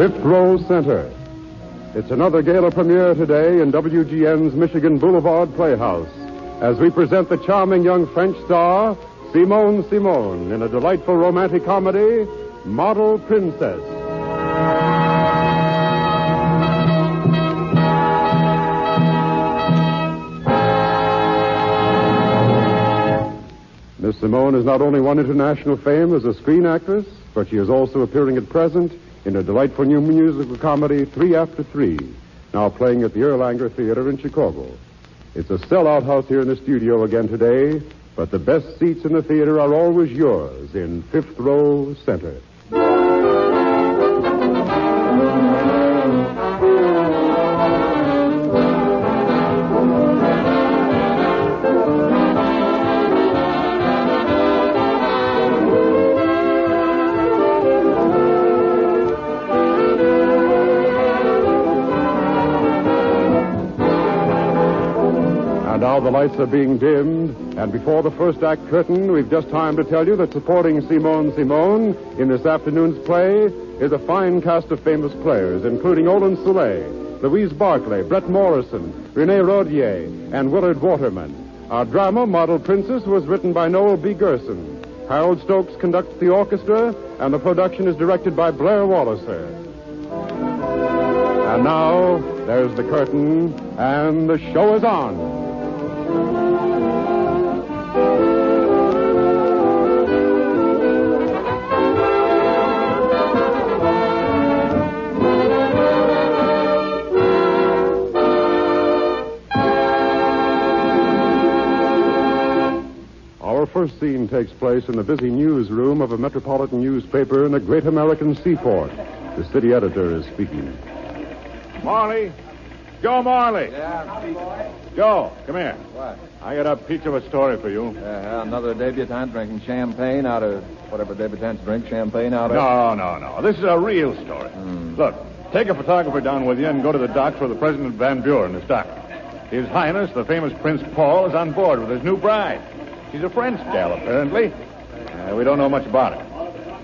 Fifth Row Center. It's another gala premiere today in WGN's Michigan Boulevard Playhouse as we present the charming young French star, Simone Simon, in a delightful romantic comedy, Model Princess. Miss Simone has not only won international fame as a screen actress, but she is also appearing at present in a delightful new musical comedy, 3 After 3, now playing at the Erlanger Theater in Chicago. It's a sellout house here in the studio again today, but the best seats in the theater are always yours in Fifth Row Center. Now the lights are being dimmed, and before the first act curtain, we've just time to tell you that supporting Simone Simon in this afternoon's play is a fine cast of famous players, including Olin Soule, Louise Barclay, Brett Morrison, Renee Rodier, and Willard Waterman. Our drama, Model Princess, was written by Noel B. Gerson. Harold Stokes conducts the orchestra, and the production is directed by Blair Walliser. And now, there's the curtain, and the show is on. Our first scene takes place in the busy newsroom of a metropolitan newspaper in the great American seaport. The city editor is speaking. Marley. Joe Marley. Yeah. Joe, come here. What? I got a peach of a story for you. Another debutante drinking champagne out of whatever debutantes drink champagne out of. No. This is a real story. Look, take a photographer down with you and go to the docks where the President Van Buren is docking. His Highness, the famous Prince Paul, is on board with his new bride. She's a French gal, apparently. We don't know much about it.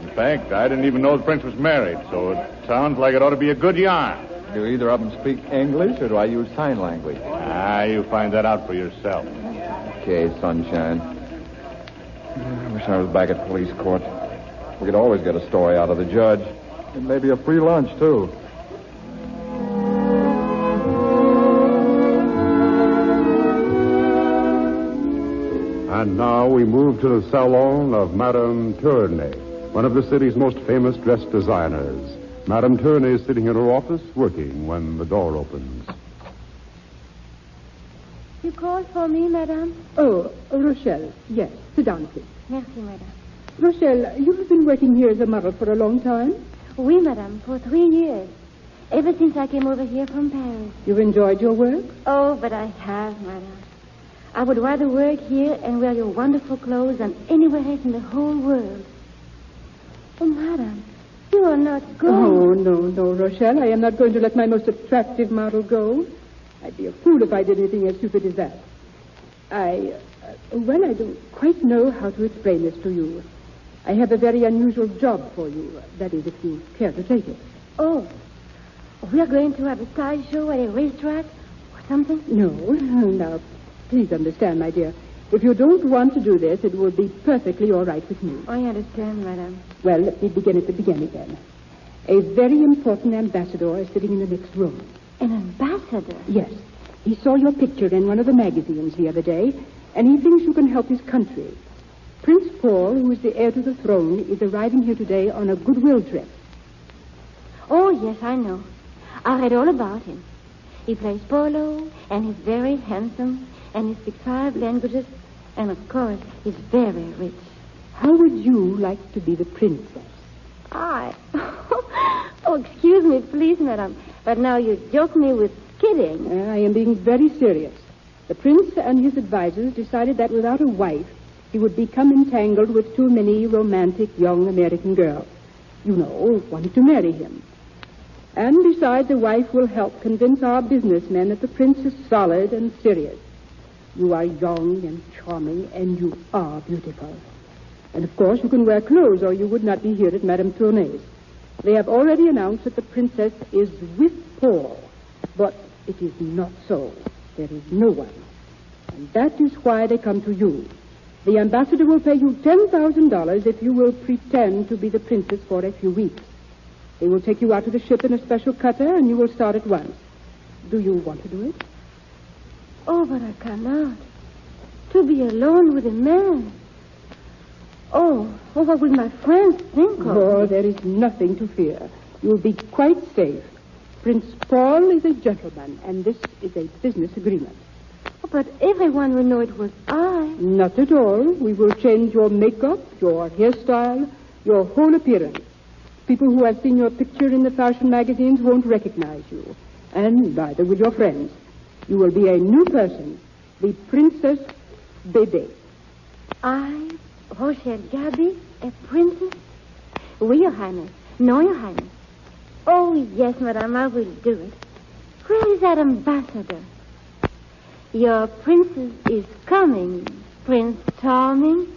In fact, I didn't even know the prince was married, so it sounds like it ought to be a good yarn. Do either of them speak English, or do I use sign language? You find that out for yourself. Okay, sunshine. I wish I was back at police court. We could always get a story out of the judge. And maybe a free lunch, too. And now we move to the salon of Madame Tournay, one of the city's most famous dress designers. Madame Tournay is sitting in her office working when the door opens. You called for me, madame? Oh, Rochelle. Yes. Sit down, please. Merci, madame. Rochelle, you have been working here as a model for a long time? Oui, madame, for 3 years. Ever since I came over here from Paris. You've enjoyed your work? Oh, but I have, madame. I would rather work here and wear your wonderful clothes than anywhere else in the whole world. Oh, madame, you are not going. Oh, no, Rochelle. I am not going to let my most attractive model go. I'd be a fool if I did anything as stupid as that. I don't quite know how to explain this to you. I have a very unusual job for you. That is, if you care to take it. Oh, we are going to have a sideshow at a racetrack or something? No. Now, please understand, my dear. If you don't want to do this, it will be perfectly all right with me. I understand, madame. Well, let me begin at the beginning then. A very important ambassador is sitting in the next room. An ambassador? Yes. He saw your picture in one of the magazines the other day, and he thinks you can help his country. Prince Paul, who is the heir to the throne, is arriving here today on a goodwill trip. Oh, yes, I know. I read all about him. He plays polo, and he's very handsome, and he speaks 5 languages, and, of course, he's very rich. How would you like to be the princess? I? Oh, excuse me, please, madame. But now you joke me with kidding. I am being very serious. The prince and his advisors decided that without a wife, he would become entangled with too many romantic young American girls. You know, wanting to marry him. And besides, a wife will help convince our businessmen that the prince is solid and serious. You are young and charming, and you are beautiful. And, of course, you can wear clothes, or you would not be here at Madame Tournay's. They have already announced that the princess is with Paul. But it is not so. There is no one. And that is why they come to you. The ambassador will pay you $10,000 if you will pretend to be the princess for a few weeks. They will take you out to the ship in a special cutter, and you will start at once. Do you want to do it? Oh, but I cannot. To be alone with a man. Oh, what will my friends think of? Oh, there is nothing to fear. You will be quite safe. Prince Paul is a gentleman, and this is a business agreement. Oh, but everyone will know it was I. Not at all. We will change your makeup, your hairstyle, your whole appearance. People who have seen your picture in the fashion magazines won't recognize you. And neither will your friends. You will be a new person, the Princess Bébé. I, Rochelle Gaby, a princess? Oui, Your Highness. No, Your Highness. Oh, yes, Madame, I will do it. Where is that ambassador? Your princess is coming, Prince Charming.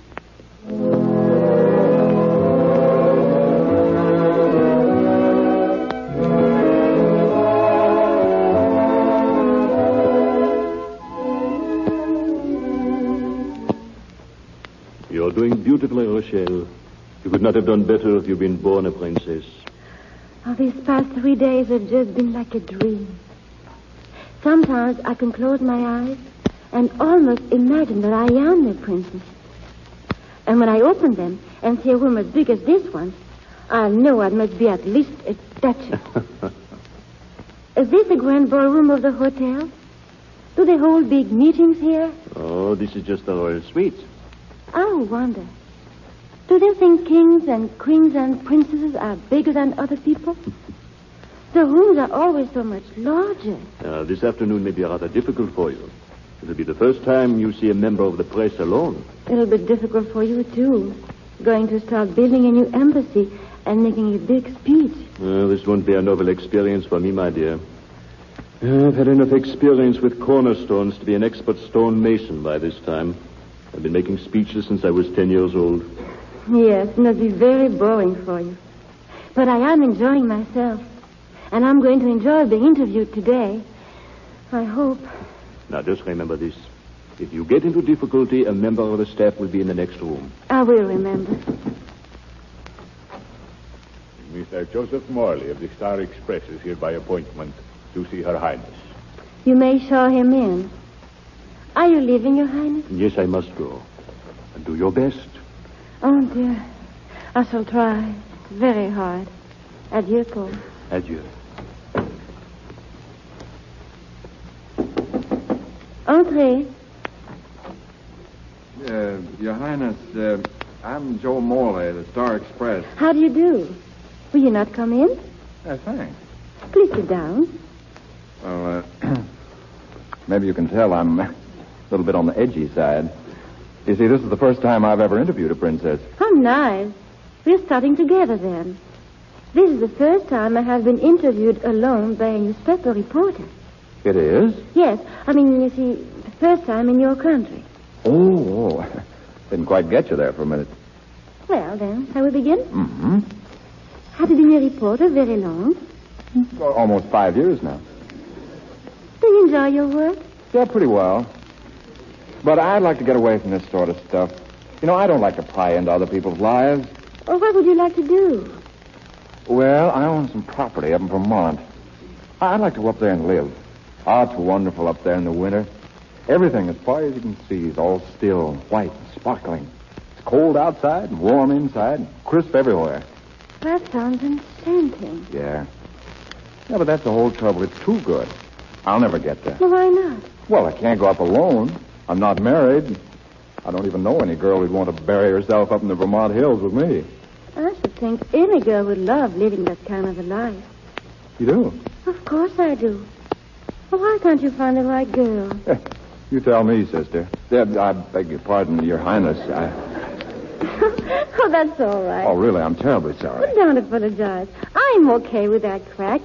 You're doing beautifully, Rochelle. You could not have done better if you'd been born a princess. Oh, these past 3 days have just been like a dream. Sometimes I can close my eyes and almost imagine that I am a princess. And when I open them and see a room as big as this one, I know I must be at least a duchess. Is this the grand ballroom of the hotel? Do they hold big meetings here? Oh, this is just the royal suite. I wonder. Do they think kings and queens and princesses are bigger than other people? The rooms are always so much larger. This afternoon may be rather difficult for you. It'll be the first time you see a member of the press alone. It'll be difficult for you, too. Going to start building a new embassy and making a big speech. This won't be a novel experience for me, my dear. I've had enough experience with cornerstones to be an expert stonemason by this time. I've been making speeches since I was 10 years old. Yes, and it'll be very boring for you. But I am enjoying myself. And I'm going to enjoy being interviewed today. I hope. Now, just remember this. If you get into difficulty, a member of the staff will be in the next room. I will remember. Mr. Joseph Morley of the Star Express is here by appointment to see Her Highness. You may show him in. Are you leaving, Your Highness? Yes, I must go. And do your best. Oh, dear. I shall try. It's very hard. Adieu, Paul. Adieu. Entrez. Your Highness, I'm Joe Morley, the Star Express. How do you do? Will you not come in? Thanks. Please sit down. Well, maybe you can tell I'm a little bit on the edgy side. You see, this is the first time I've ever interviewed a princess. How nice. We're starting together then. This is the first time I have been interviewed alone by a newspaper reporter. It is? Yes. I mean, you see, the first time in your country. Oh. Didn't quite get you there for a minute. Well, then, shall we begin? Mm-hmm. Have you been a reporter very long? Well, almost 5 years now. Do you enjoy your work? Yeah, pretty well. But I'd like to get away from this sort of stuff. You know, I don't like to pry into other people's lives. Or what would you like to do? Well, I own some property up in Vermont. I'd like to go up there and live. Oh, it's wonderful up there in the winter. Everything, as far as you can see, is all still, white, and sparkling. It's cold outside and warm inside and crisp everywhere. That sounds enchanting. Yeah. Yeah, but that's the whole trouble. It's too good. I'll never get there. Well, why not? Well, I can't go up alone. I'm not married. I don't even know any girl who'd want to bury herself up in the Vermont hills with me. I should think any girl would love living that kind of a life. You do? Of course I do. Well, why can't you find the right girl? You tell me, sister. I beg your pardon, Your Highness. Oh, that's all right. Oh, really, I'm terribly sorry. Don't apologize. I'm okay with that crack.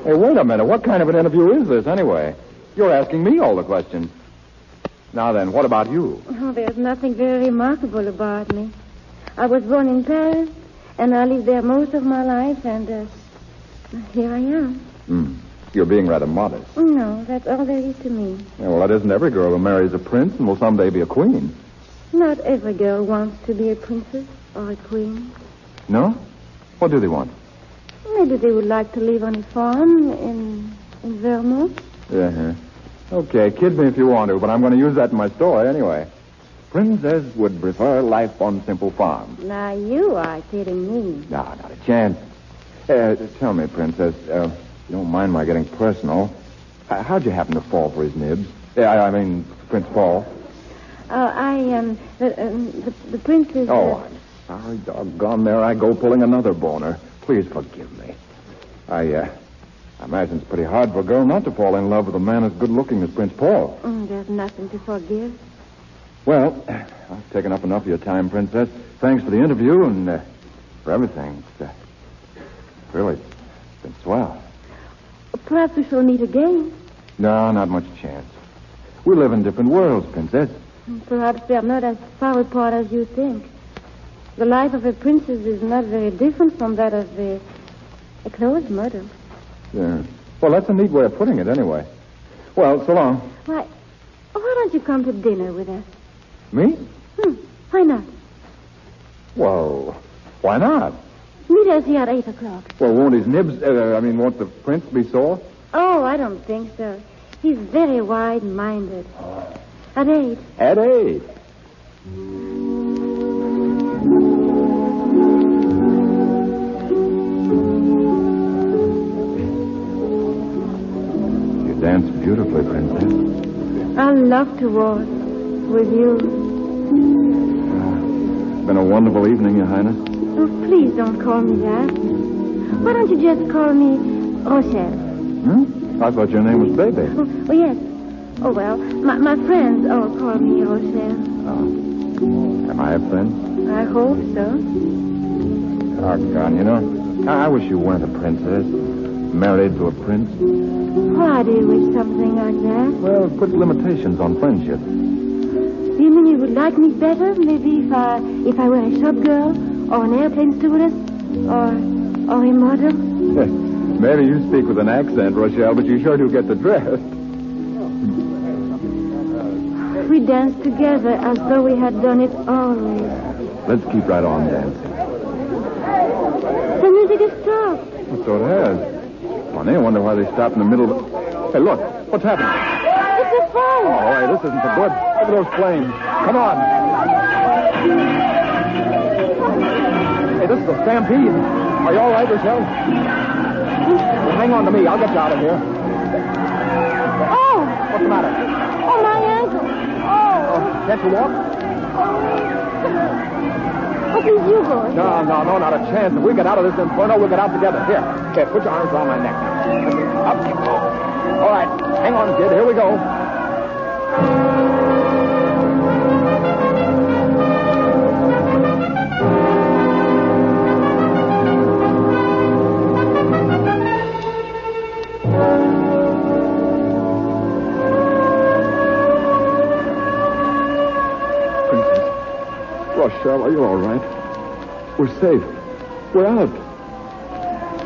Hey, wait a minute. What kind of an interview is this, anyway? You're asking me all the questions. Now then, what about you? Oh, there's nothing very remarkable about me. I was born in Paris, And I lived there most of my life, and here I am. You're being rather modest. No, that's all there is to me. Yeah, well, that isn't every girl who marries a prince and will someday be a queen. Not every girl wants to be a princess or a queen. No? What do they want? Maybe they would like to live on a farm in Vermont. Yeah. Okay, kid me if you want to, but I'm going to use that in my story anyway. Princess would prefer life on simple farm. Now, you are kidding me. No, not a chance. Tell me, Princess, you don't mind my getting personal. How'd you happen to fall for his nibs? I mean, Prince Paul. The prince is... Oh, I'm sorry, doggone, there I go pulling another boner. Please forgive me. I imagine it's pretty hard for a girl not to fall in love with a man as good-looking as Prince Paul. There's nothing to forgive. Well, I've taken up enough of your time, Princess. Thanks for the interview and for everything. It's really been swell. Perhaps we shall meet again. No, not much chance. We live in different worlds, Princess. Perhaps we are not as far apart as you think. The life of a princess is not very different from that of a close mother. Yeah. Well, that's a neat way of putting it, anyway. Well, so long. Why don't you come to dinner with us? Me? Why not? Well, why not? Meet us here at 8 o'clock. Well, won't his nibs, won't the prince be sore? Oh, I don't think so. He's very wide-minded. At 8. At 8. You dance beautifully, Princess. I love to waltz with you. It's been a wonderful evening, Your Highness. Oh, please don't call me that. Why don't you just call me Rochelle? I thought your name was Baby. Oh, yes. Oh, well, my friends all call me Rochelle. Oh. Am I a friend? I hope so. Doggone, you know, I wish you weren't a princess. Married to a prince. Why do you wish something like that? Well, it puts limitations on friendship. You mean you would like me better, maybe if I were a shop girl, or an airplane stewardess, or a model? Maybe you speak with an accent, Rochelle, but you sure do get the drift. We danced together as though we had done it always. Let's keep right on dancing. The music has stopped. So it has. Funny, I wonder why they stopped in the middle of... Hey, look, what's happening? It's a fire. Oh, hey, this isn't so good. Look at those flames. Come on. Hey, this is a stampede. Are you all right, Rochelle? Well, hang on to me. I'll get you out of here. Oh! What's the matter? Oh, my ankle. Oh. Can't you walk? Oh, please, you go. No, not a chance. If we get out of this inferno, we'll get out together. Here, put your arms around my neck now. Up. All right, hang on, kid. Here we go. Rochelle, are you all right? We're safe. We're out.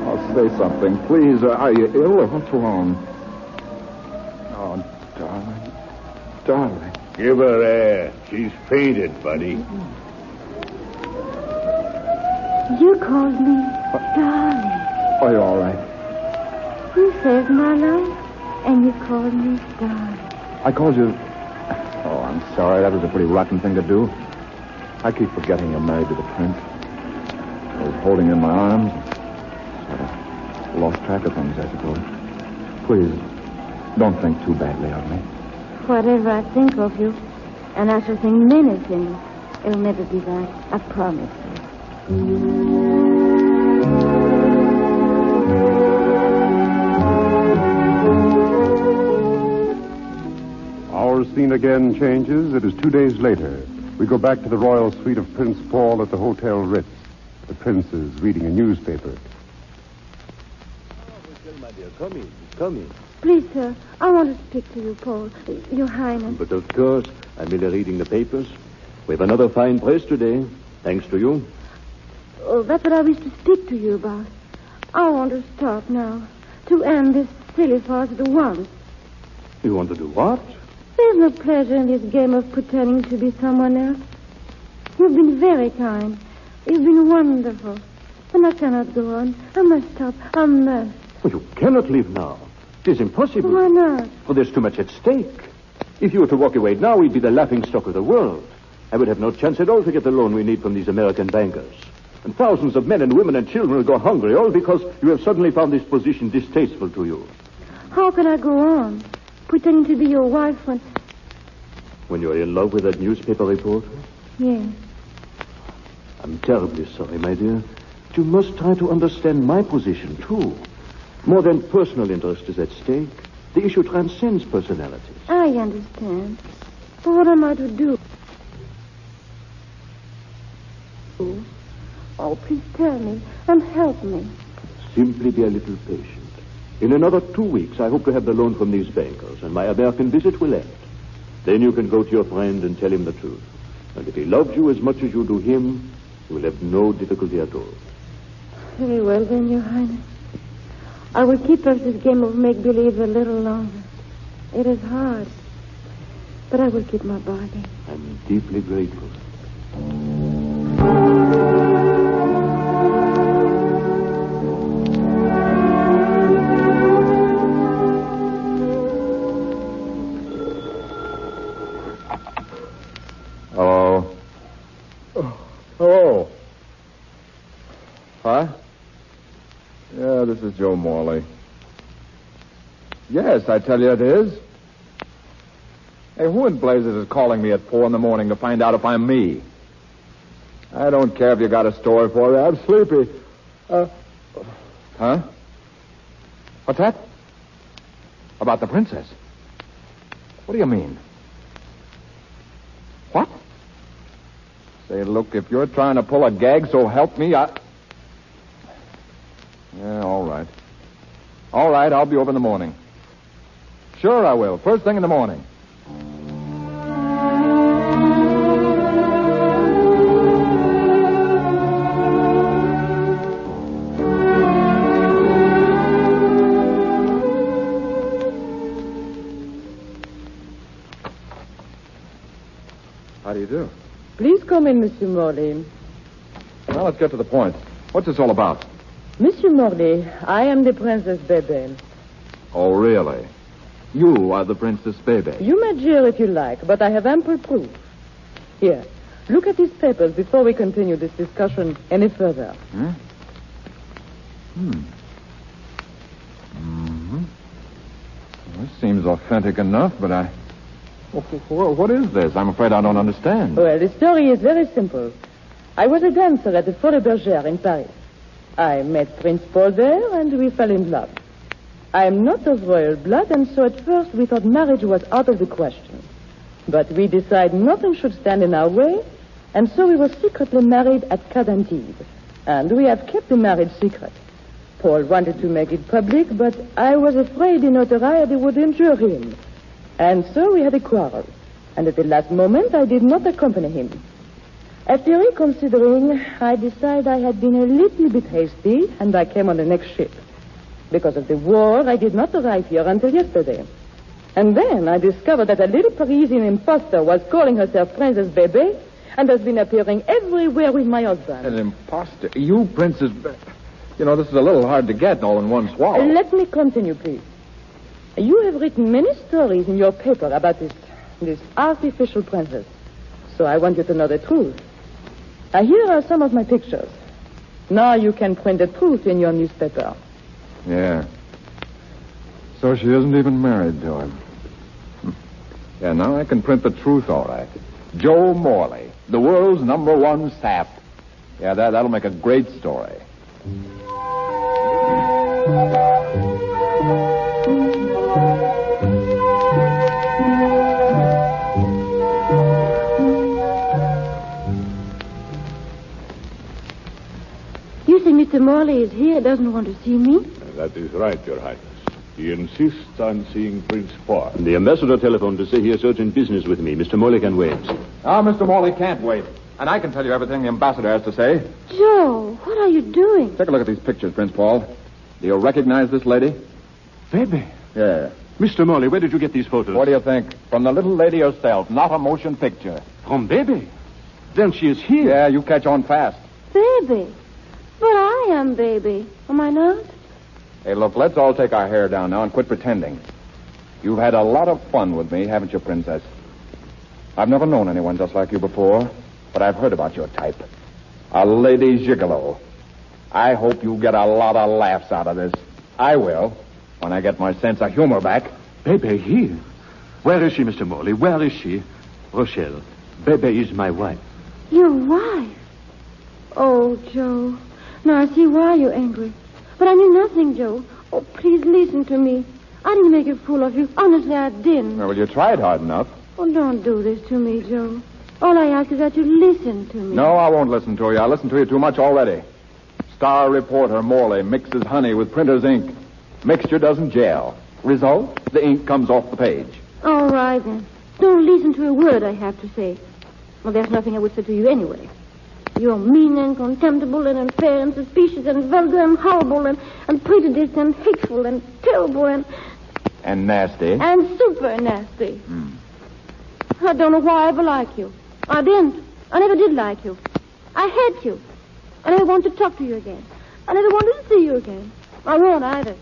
Oh, say something, please. Are you ill or what's wrong? Oh, darling. Darling. Give her air. She's fainted, buddy. You called me darling. Are you all right? You saved my life, and you called me darling. I called you... Oh, I'm sorry. That was a pretty rotten thing to do. I keep forgetting you're married to the prince. I was holding you in my arms. Sort of lost track of things, I suppose. Please, don't think too badly of me. Whatever I think of you, and I shall think many things, it'll never be that. I promise you. Our scene again changes. It is 2 days later. We go back to the royal suite of Prince Paul at the Hotel Ritz. The prince is reading a newspaper. My dear, come in. Come in. Please, sir, I want to speak to you, Paul. Your Highness. But of course, I'm merely reading the papers. We have another fine press today, thanks to you. Oh, that's what I wish to speak to you about. I want to stop now. To end this silly farce at once. You want to do what? There's no pleasure in this game of pretending to be someone else. You've been very kind. You've been wonderful. And I cannot go on. I must stop. I must. Well, you cannot leave now. It is impossible. Why not? For there's too much at stake. If you were to walk away now, we'd be the laughingstock of the world. I would have no chance at all to get the loan we need from these American bankers. And thousands of men and women and children will go hungry, all because you have suddenly found this position distasteful to you. How can I go on? Pretending to be your wife When you're in love with that newspaper reporter? Yes. I'm terribly sorry, my dear. But you must try to understand my position, too. More than personal interest is at stake. The issue transcends personalities. I understand. But what am I to do? Oh, please tell me and help me. Simply be a little patient. In another 2 weeks, I hope to have the loan from these bankers, and my American visit will end. Then you can go to your friend and tell him the truth. And if he loves you as much as you do him, you will have no difficulty at all. Very well, then, Your Highness. I will keep up this game of make-believe a little longer. It is hard, but I will keep my bargain. I'm deeply grateful. Hello? Hello? Huh? Yeah, this is Joe Morley. Yes, I tell you it is. Hey, who in blazes is calling me at 4 a.m. to find out if I'm me? I don't care if you got a story for me. I'm sleepy. Huh? What's that? About the princess? What do you mean? What? Say, look, if you're trying to pull a gag, so help me, Yeah, all right. All right, I'll be over in the morning. Sure I will. First thing in the morning. How do you do? Please come in, Monsieur Morley. Well, let's get to the point. What's this all about? Monsieur Morley, I am the Princess Bébé. Oh, really? You are the Princess Bébé. You may jeer if you like, but I have ample proof. Here, look at these papers before we continue this discussion any further. Well, this seems authentic enough, but what is this? I'm afraid I don't understand. Well, the story is very simple. I was a dancer at the Folies Bergère in Paris. I met Prince Paul there, and we fell in love. I am not of royal blood, and so at first we thought marriage was out of the question. But we decided nothing should stand in our way, and so we were secretly married at Cadantibes. And we have kept the marriage secret. Paul wanted to make it public, but I was afraid the notoriety would injure him. And so we had a quarrel. And at the last moment, I did not accompany him. After reconsidering, I decided I had been a little bit hasty, and I came on the next ship. Because of the war, I did not arrive here until yesterday. And then I discovered that a little Parisian imposter was calling herself Princess Bébé and has been appearing everywhere with my husband. An imposter? You, Princess... You know, this is a little hard to get all in one swallow. Let me continue, please. You have written many stories in your paper about this artificial princess. So I want you to know the truth. Here are some of my pictures. Now you can print the truth in your newspaper. Yeah. So she isn't even married to him. Yeah, now I can print the truth all right. Joe Morley, the world's #1 sap. Yeah, that'll make a great story. You say Mr. Morley is here, doesn't want to see me? That is right, Your Highness. He insists on seeing Prince Paul. The ambassador telephoned to say he has urgent business with me. Mr. Morley can wait. Mr. Morley can't wait. And I can tell you everything the ambassador has to say. Joe, what are you doing? Take a look at these pictures, Prince Paul. Do you recognize this lady? Baby. Yeah. Mr. Morley, where did you get these photos? What do you think? From the little lady herself, not a motion picture. From Baby? Then she is here. Yeah, you catch on fast. Baby. But I am Baby. Am I not? Hey, look, let's all take our hair down now and quit pretending. You've had a lot of fun with me, haven't you, Princess? I've never known anyone just like you before, but I've heard about your type. A lady gigolo. I hope you get a lot of laughs out of this. I will, when I get my sense of humor back. Bebe here? Where is she, Mr. Morley? Where is she? Rochelle, Bebe is my wife. Your wife? Oh, Joe. Now I see why you're angry. But I knew nothing, Joe. Oh, please listen to me. I didn't make a fool of you. Honestly, I didn't. Well, you tried hard enough. Oh, don't do this to me, Joe. All I ask is that you listen to me. No, I won't listen to you. I listened to you too much already. Star reporter Morley mixes honey with printer's ink. Mixture doesn't gel. Result, the ink comes off the page. All right, then. Don't listen to a word I have to say. Well, there's nothing I would say to you anyway. You're mean and contemptible and unfair and suspicious and vulgar and horrible and prejudiced and hateful and terrible and nasty. And super nasty. I don't know why I ever liked you. I didn't. I never did like you. I hate you. I never want to talk to you again. I never wanted to see you again. I won't either.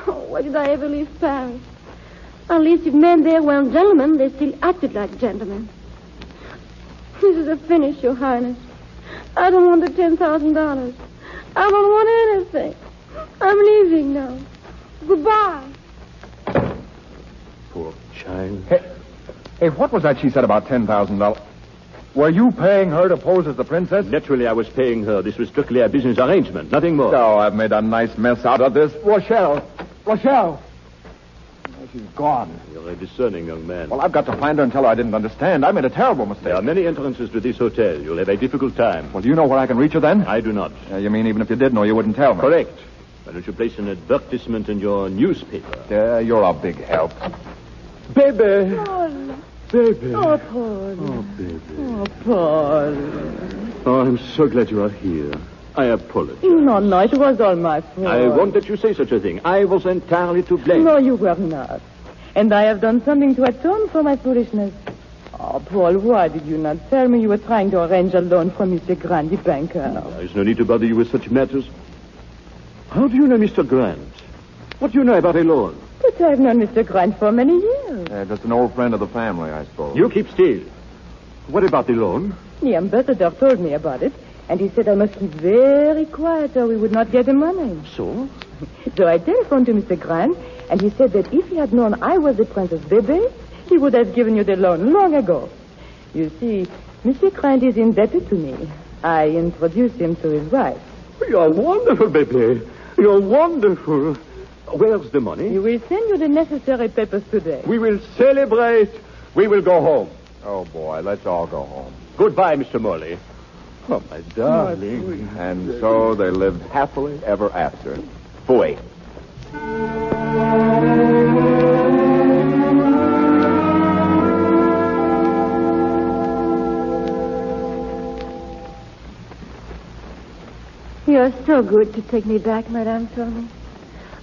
Oh, why did I ever leave Paris? At least if men there weren't gentlemen, they still acted like gentlemen. This is a finish, Your Highness. I don't want the $10,000. I don't want anything. I'm leaving now. Goodbye. Poor child. Hey, what was that she said about $10,000? Were you paying her to pose as the princess? Naturally, I was paying her. This was strictly a business arrangement, nothing more. Oh, I've made a nice mess out of this. Rochelle! Oh, she's gone. You're a discerning young man. Well, I've got to find her and tell her I didn't understand. I made a terrible mistake. There are many entrances to this hotel. You'll have a difficult time. Well, do you know where I can reach her then? I do not. You mean even if you did know, you wouldn't tell me? Correct. Why don't you place an advertisement in your newspaper? You're a big help. Baby! Paul. Baby. Oh, Paul. Oh, baby. Oh, Paul. Oh, I'm so glad you are here. I apologize. No, it was all my fault. I won't let you say such a thing. I was entirely to blame. No, you were not. And I have done something to atone for my foolishness. Oh, Paul, why did you not tell me you were trying to arrange a loan for Mr. Grant, the banker? There's no need to bother you with such matters. How do you know Mr. Grant? What do you know about a loan? But I've known Mr. Grant for many years. Just an old friend of the family, I suppose. You keep still. What about the loan? The ambassador told me about it, and he said I must keep very quiet or we would not get the money. So? So I telephoned to Mr. Grant, and he said that if he had known I was the Princess Bebe, he would have given you the loan long ago. You see, Mr. Grant is indebted to me. I introduced him to his wife. You're wonderful, Bebe. You're wonderful. Where's the money? He will send you the necessary papers today. We will celebrate. We will go home. Oh, boy, let's all go home. Goodbye, Mr. Morley. Oh, my darling. And so they lived happily ever after. Fooey. You're so good to take me back, Madame Tony.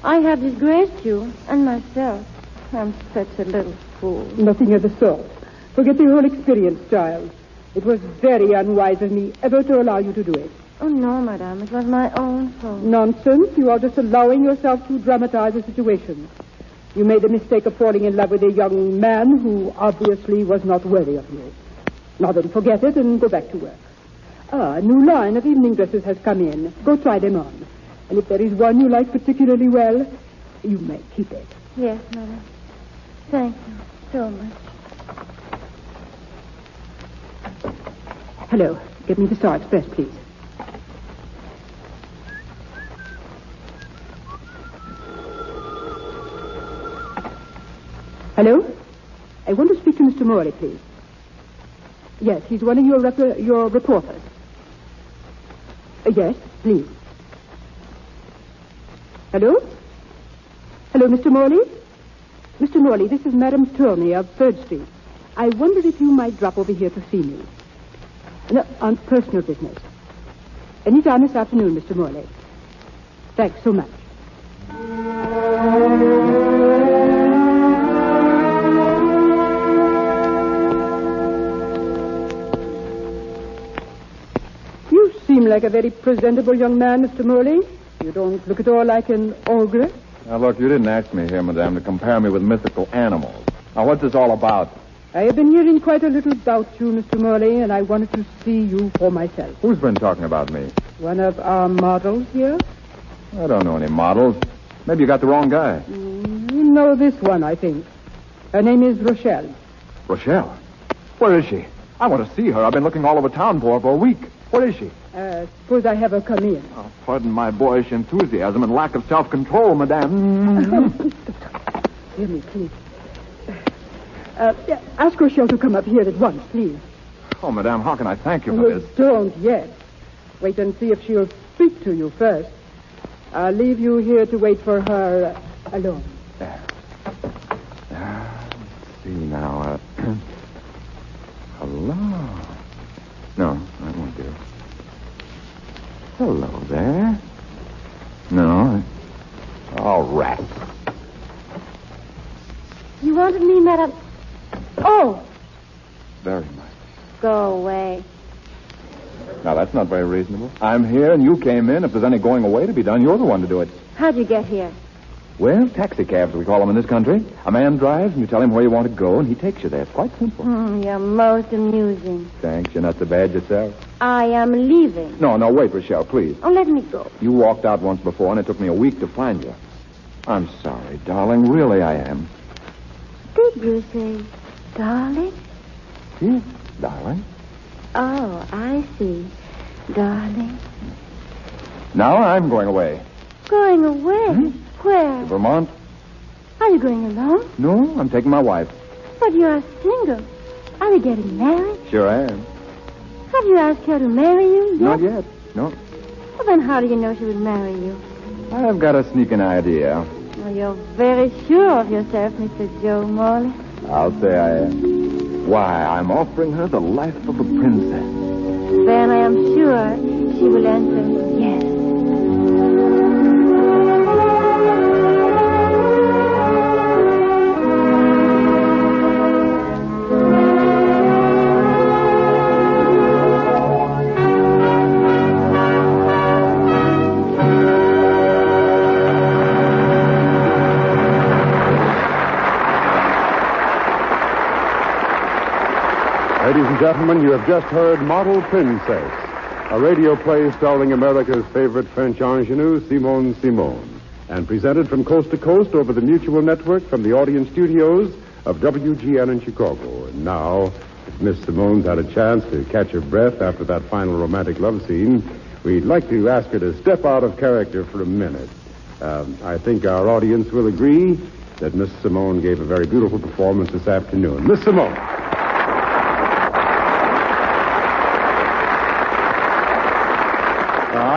I have disgraced you and myself. I'm such a little fool. Nothing of the sort. Forget the whole experience, child. It was very unwise of me ever to allow you to do it. Oh, no, Madame. It was my own fault. Nonsense. You are just allowing yourself to dramatize the situation. You made the mistake of falling in love with a young man who obviously was not worthy of you. Now then, forget it and go back to work. A new line of evening dresses has come in. Go try them on. And if there is one you like particularly well, you may keep it. Yes, Madame. Thank you so much. Hello. Get me the Star Express, please. Hello? I want to speak to Mr. Morley, please. Yes, he's one of your reporters. Yes, please. Hello? Hello, Mr. Morley? Mr. Morley, this is Madame Turney of 3rd Street. I wondered if you might drop over here to see me. No, on personal business. Any time this afternoon, Mr. Morley. Thanks so much. You seem like a very presentable young man, Mr. Morley. You don't look at all like an ogre. Now, look, you didn't ask me here, madame, to compare me with mythical animals. Now, what's this all about? I have been hearing quite a little about you, Mr. Morley, and I wanted to see you for myself. Who's been talking about me? One of our models here? I don't know any models. Maybe you got the wrong guy. You know this one, I think. Her name is Rochelle. Rochelle? Where is she? I want to see her. I've been looking all over town for her for a week. Where is she? Suppose I have her come in. Oh, pardon my boyish enthusiasm and lack of self-control, madame. Hear me, please. Ask Rochelle to come up here at once, please. Oh, madame, how can I thank you for this? Don't yet. Wait and see if she'll speak to you first. I'll leave you here to wait for her alone. Let's see now. Hello. No, that won't do. Hello there. No. All right. You wanted me, madam? Oh, Very much. go away. Now, that's not very reasonable. I'm here and you came in. If there's any going away to be done, you're the one to do it. How'd you get here? Well, taxi cabs, we call them in this country. A man drives and you tell him where you want to go and he takes you there. It's quite simple. You're most amusing. Thanks. You're not so bad yourself. I am leaving. No, wait, Rochelle, please. Oh, let me go. You walked out once before and it took me a week to find you. I'm sorry, darling. Really, I am. Did you say darling? Yes, darling. Oh, I see. Darling. Now I'm going away. Going away? Where? Vermont? Are you going alone? No, I'm taking my wife. But you are single. Are you getting married? Sure I am. Have you asked her to marry you yet? Not yet. No. Well, then how do you know she would marry you? I've got a sneaking idea. Well, you're very sure of yourself, Mr. Joe Morley. I'll say I am. Why, I'm offering her the life of a princess. Then I am sure she will answer yes. Ladies and gentlemen, you have just heard Model Princess, a radio play starring America's favorite French ingenue, Simone Simone, and presented from coast to coast over the Mutual Network from the audience studios of WGN in Chicago. And now, if Miss Simone's had a chance to catch her breath after that final romantic love scene, we'd like to ask her to step out of character for a minute. I think our audience will agree that Miss Simone gave a very beautiful performance this afternoon. Miss Simone.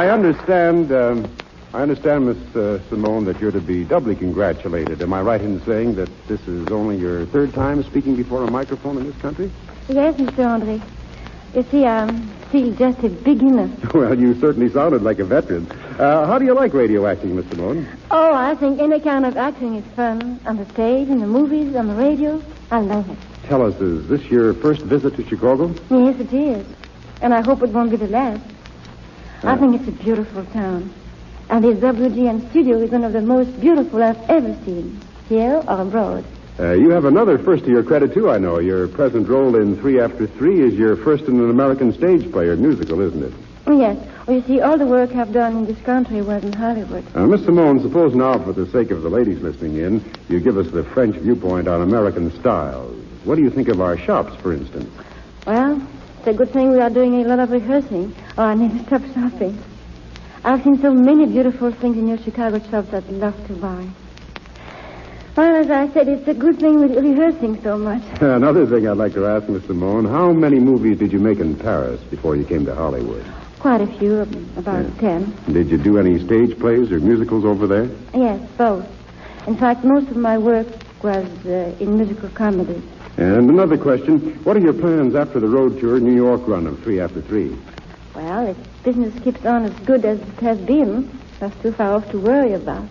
I understand, Miss Simone, that you're to be doubly congratulated. Am I right in saying that this is only your third time speaking before a microphone in this country? Yes, Mr. Andre. You see, I'm still just a beginner. Well, you certainly sounded like a veteran. How do you like radio acting, Miss Simone? Oh, I think any kind of acting is fun. On the stage, in the movies, on the radio. I love it. Tell us, is this your first visit to Chicago? Yes, it is. And I hope it won't be the last. I think it's a beautiful town. And this WGN studio is one of the most beautiful I've ever seen, here or abroad. You have another first to your credit, too, I know. Your present role in 3 After 3 is your first in an American stage play or musical, isn't it? Yes. Well, you see, all the work I've done in this country was in Hollywood. Miss Simone, suppose now, for the sake of the ladies listening in, you give us the French viewpoint on American styles. What do you think of our shops, for instance? Well, it's a good thing we are doing a lot of rehearsing, or I never stop shopping. I've seen so many beautiful things in your Chicago shops I'd love to buy. Well, as I said, it's a good thing we're rehearsing so much. Another thing I'd like to ask, Miss Simone, how many movies did you make in Paris before you came to Hollywood? Quite a few, about 10. Did you do any stage plays or musicals over there? Yes, both. In fact, most of my work was in musical comedies. And another question. What are your plans after the road tour New York run of 3 After 3? Well, if business keeps on as good as it has been, that's too far off to worry about.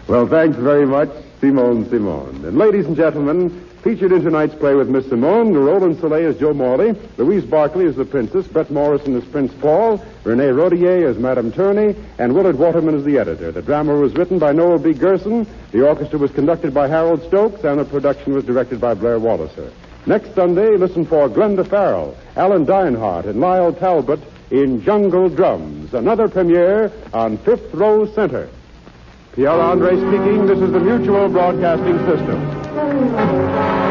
Well, thanks very much, Simone. And ladies and gentlemen, featured in tonight's play with Miss Simone, Roland Soleil as Joe Morley, Louise Barclay as the Princess, Brett Morrison as Prince Paul, Renee Rodier as Madame Turney, and Willard Waterman as the editor. The drama was written by Noel B. Gerson, the orchestra was conducted by Harold Stokes, and the production was directed by Blair Walliser. Next Sunday, listen for Glenda Farrell, Alan Dinehart, and Lyle Talbot in Jungle Drums, another premiere on Fifth Row Center. Pierre Andre speaking. This is the Mutual Broadcasting System.